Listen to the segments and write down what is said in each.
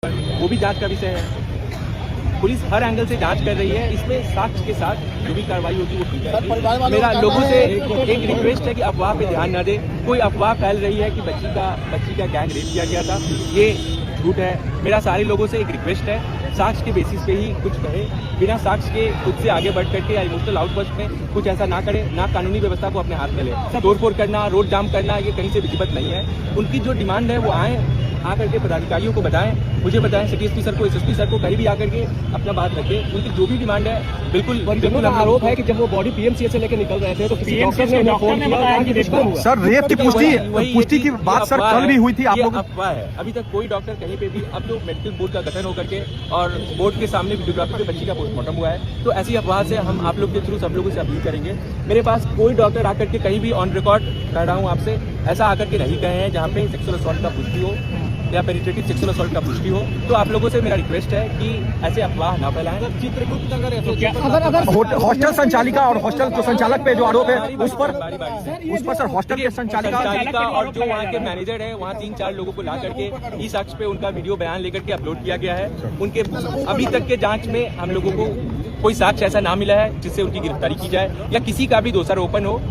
वो भी जांच का विषय है। पुलिस हर एंगल से जांच कर रही है, इसमें साक्ष्य के साथ जो भी कार्रवाई होगी वो की जाएगी। मेरा लोगों से एक रिक्वेस्ट है कि अफवाह पे ध्यान न दे। कोई अफवाह फैल रही है कि बच्ची का गैंग रेप किया गया था, ये झूठ है। मेरा सारे लोगों से एक रिक्वेस्ट है, साक्ष्य के बेसिस पे ही कुछ कहे, बिना साक्ष्य के खुद से आगे बढ़ करके या इमोशनल आउटबर्स्ट में कुछ ऐसा ना करे, ना कानूनी व्यवस्था को अपने हाथ में ले। तोड़फोड़ करना, रोड जाम करना, ये कहीं से विधिवत नहीं है। उनकी जो डिमांड है वो आकर के पदाधिकारियों को बताएं, मुझे बताएं, सिटी एसपी सर को, एसएसपी सर को, कहीं भी आकर के अपना बात रखें। उनकी जो भी डिमांड है बिल्कुल आरोप है कि जब वो बॉडी पीएमसीएच से लेकर निकल रहे थे तो किसी डॉक्टर ने फोन किया। सर रेप की पुष्टि की बात सर कल भी हुई थी। आप लोग अफवाह है, अभी तक कोई डॉक्टर कहीं पे भी, अब तो मेडिकल बोर्ड का गठन होकर के और बोर्ड के सामने वीडियोग्राफी पे बच्ची का पोस्टमार्टम हुआ है, तो ऐसी अफवाह से हम आप लोग के थ्रू सब लोगों से अपील करेंगे। मेरे पास कोई डॉक्टर आकर के कहीं भी ऑन रिकॉर्ड कह रहा हूँ आपसे, ऐसा आकर के नहीं कहे हैं जहाँ पे सेक्सुअल असॉल्ट का पुष्टि हो या पेनिट्रेटिव सेक्सुअल असॉल्ट का पुष्टि हो। तो आप लोगों से मेरा रिक्वेस्ट है कि ऐसे अफवाह ना फैलाएं। हॉस्टल संचालिका और हॉस्टल जो संचालक पे जो आरोप है उस पर सर हॉस्टल के संचालिका और जो वहाँ के मैनेजर है, वहाँ 3-4 लोगों को ला करके ई साक्ष्य पे उनका वीडियो बयान लेकर के अपलोड किया गया है। उनके अभी तक के जांच में हम लोगों को कोई साक्ष्य ऐसा ना मिला है जिससे उनकी गिरफ्तारी की जाए या किसी का भी दोषारोपण हो।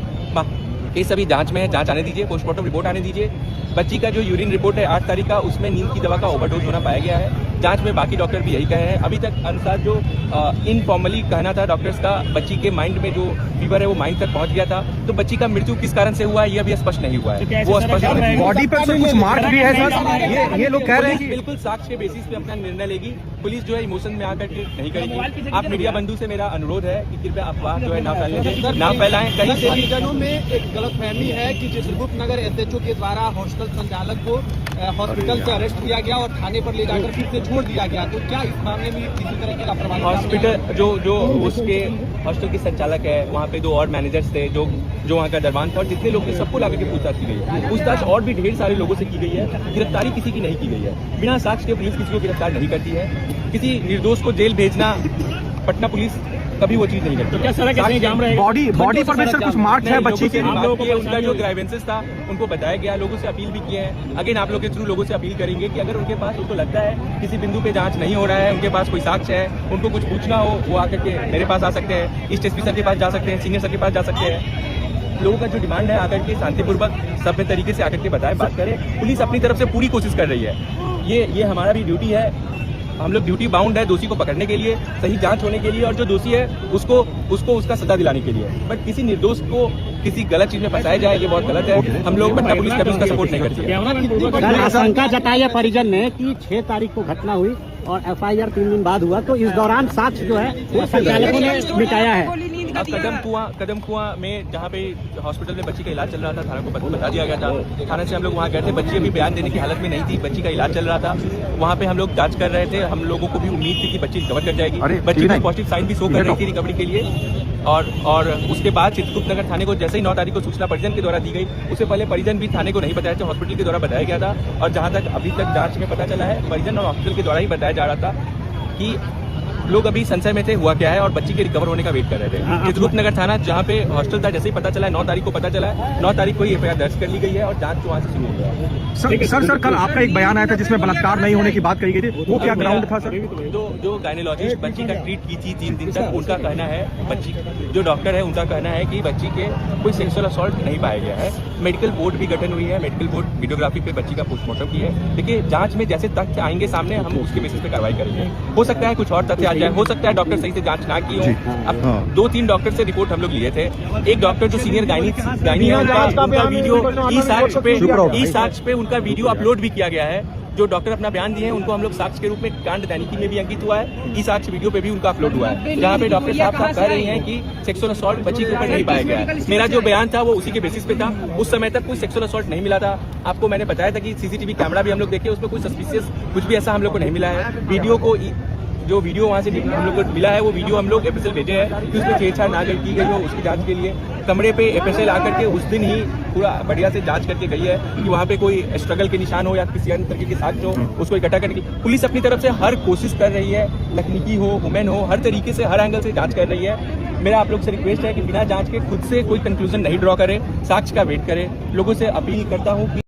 ये सभी जांच में है, जांच आने दीजिए, पोस्टमार्टम रिपोर्ट आने दीजिए। बच्ची का जो यूरिन रिपोर्ट है 8 तारीख का, उसमें नींद की दवा का ओवरडोज होना पाया गया है। जांच में बाकी डॉक्टर भी यही कहे हैं। अभी तक अनुसार जो इनफॉर्मली कहना था डॉक्टर्स का, बच्ची के माइंड में जो फीवर है वो माइंड तक पहुंच गया था। तो बच्ची का मृत्यु किस कारण से हुआ है यह भी स्पष्ट नहीं हुआ है। वो स्पष्ट बॉडी पर कुछ मार्क भी है सर, ये लोग कह रहे हैं कि बिल्कुल साक्ष्य के बेसिस पे अपना निर्णय लेगी। पुलिस जो है इमोशन में आकर के नहीं करेगी। आप मीडिया बंधु से मेरा अनुरोध है कि कृपया अफवाह जो है ना फैलाएं। कहीं से भी परिजनों में एक गलतफहमी है कि चित्रगुप्त नगर एसएचओ के द्वारा हॉस्टल संचालक को हॉस्पिटल से अरेस्ट किया गया और थाने पर ले जाकर फिर से छोड़ दिया गया, तो क्या इस मामले में किसी तरह की लापरवाही? हॉस्पिटल जो उसके हॉस्टल के संचालक है, वहाँ पे 2 और मैनेजर्स थे जो वहाँ का दरबान था, और जितने लोग थे सबको लाकर के पूछताछ की गई है। पूछताछ और भी ढेर सारे लोगों से की गई है। गिरफ्तारी किसी की नहीं की गई है। बिना साक्ष्य के पुलिस किसी को गिरफ्तार नहीं करती है। किसी निर्दोष को जेल भेजना पटना पुलिस कभी वो चीज नहीं करती। तो क्या सर कैसे जाम रहेगा? बॉडी पर भी सर कुछ मार्क है बच्ची के? उनका जो ग्राइवेंसेस था उनको बताया गया, लोगों से अपील भी किए हैं। अगेन आप लोग के थ्रू लोगों से अपील करेंगे कि अगर उनके पास, उनको लगता है किसी बिंदु पे जांच नहीं हो रहा है, उनके पास कोई साक्ष्य है, उनको कुछ पूछना हो, वो आकर के मेरे पास आ सकते हैं, ईस्ट एसपी सर के पास जा सकते हैं, सीनियर सर के पास जा सकते हैं। लोगों का जो डिमांड है आकर के शांतिपूर्वक सभ्य तरीके से आकर के बताए, बात करें। पुलिस अपनी तरफ से पूरी कोशिश कर रही है। ये हमारा भी ड्यूटी है। हम लोग ड्यूटी बाउंड है दोषी को पकड़ने के लिए, सही जांच होने के लिए, और जो दोषी है उसको उसका सजा दिलाने के लिए। बट किसी निर्दोष को किसी गलत चीज में फंसाया जाए, ये बहुत गलत है। हम लोग पटना पुलिस कभी उसका सपोर्ट नहीं करती है। आशंका जताई है परिजन ने कि 6 तारीख को घटना हुई और एफआईआर 3 दिन बाद हुआ, तो इस दौरान साक्ष्य जो है संचालकों ने मिटाया है। अब कदम कुआं में जहाँ पे हॉस्पिटल में बच्ची का इलाज चल रहा था, थाना को बता दिया गया था। थाने से हम लोग वहाँ गए थे। बच्ची अभी बयान देने की हालत में नहीं थी, बच्ची का इलाज चल रहा था। वहाँ पे हम लोग जांच कर रहे थे। हम लोगों को भी उम्मीद थी कि बच्ची रिकवर कर जाएगी। बच्ची को पॉजिटिव साइन भी शो कर रही थी रिकवरी के लिए। और उसके बाद चित्रगुप्त नगर थाने को जैसे ही 9 तारीख को सूचना परिजन के द्वारा दी गई, उससे पहले परिजन भी थाने को नहीं बताया था, हॉस्पिटल के द्वारा बताया गया था। और जहाँ तक अभी तक जांच में पता चला है, परिजन और हॉस्पिटल के द्वारा ही बताया जा रहा था कि लोग अभी संशय में थे हुआ क्या है, और बच्ची के रिकवर होने का वेट कर रहे थे। चित्रगुप्त नगर थाना जहाँ पे हॉस्टल था, जैसे ही पता चला है 9 तारीख को पता चला है, 9 तारीख को ही एफआईआर दर्ज कर ली गई है और जांच वहाँ से शुरू हो गया है। सर कल आपका एक बयान आया था जिसमें बलात्कार नहीं होने की बात कही गई थी, वो क्या ग्राउंड था सर? जो गायनोलॉजिस्ट बच्ची का ट्रीट की थी 3 दिन तक, उनका कहना है, बच्ची जो डॉक्टर है उनका कहना है कि बच्ची के कोई सेक्सुअल असॉल्ट नहीं पाया गया है। मेडिकल बोर्ड भी गठन हुई है, मेडिकल बोर्ड वीडियोग्राफी पे बच्ची का पोस्टमार्टम की है। देखिए जांच में जैसे तथ्य आएंगे सामने, हम उसके बेसिस पे कार्रवाई करेंगे। हो सकता है कुछ और तथ्य आ जाए, हो सकता है डॉक्टर सही से जांच ना की हो। अब 2-3 डॉक्टर से रिपोर्ट हम लोग लिए थे। एक डॉक्टर जो सीनियर गायनी है, उनका वीडियो ई साक्ष्य पे उनका वीडियो अपलोड भी किया गया है। जो डॉक्टर अपना बयान दिए हैं उनको हम लोग साक्ष्य के रूप में कांड दैनिकी में भी अंकित हुआ है। ई साक्ष्य वीडियो पे भी उनका अपलोड हुआ है, जहाँ पे डॉक्टर साहब कह रहे हैं कि सेक्सुअल असॉल्ट बच्ची के ऊपर नहीं पाया गया है। मेरा जो बयान था वो उसी के बेसिस पे था। उस समय तक कोई सेक्सुअल असॉल्ट नहीं मिला था। आपको मैंने बताया था कि सीसीटीवी कैमरा भी हम लोग देखे, उसमें कोई सस्पिशियस कुछ भी ऐसा हम लोग को नहीं मिला है। वीडियो को जो वीडियो वहाँ से हम लोग को मिला है, वो वीडियो हम लोग एफएसएल भेजे हैं कि उसमें छेड़छाड़ ना की गई हो, उसकी जांच के लिए कमरे पे एफएसएल आकर के उस दिन ही पूरा बढ़िया से जांच करके गई है कि वहाँ पे कोई स्ट्रगल के निशान हो या किसी अन्य तरीके के साक्ष्य हो, उसको इकट्ठा करने की पुलिस अपनी तरफ से हर कोशिश कर रही है। तकनीकी हो, वुमेन हो, हर तरीके से, हर एंगल से जांच कर रही है। मेरा आप लोग से रिक्वेस्ट है कि बिना जांच के खुद से कोई कंक्लूजन नहीं ड्रॉ करें, साक्ष्य का वेट करें। लोगों से अपील करता हूँ कि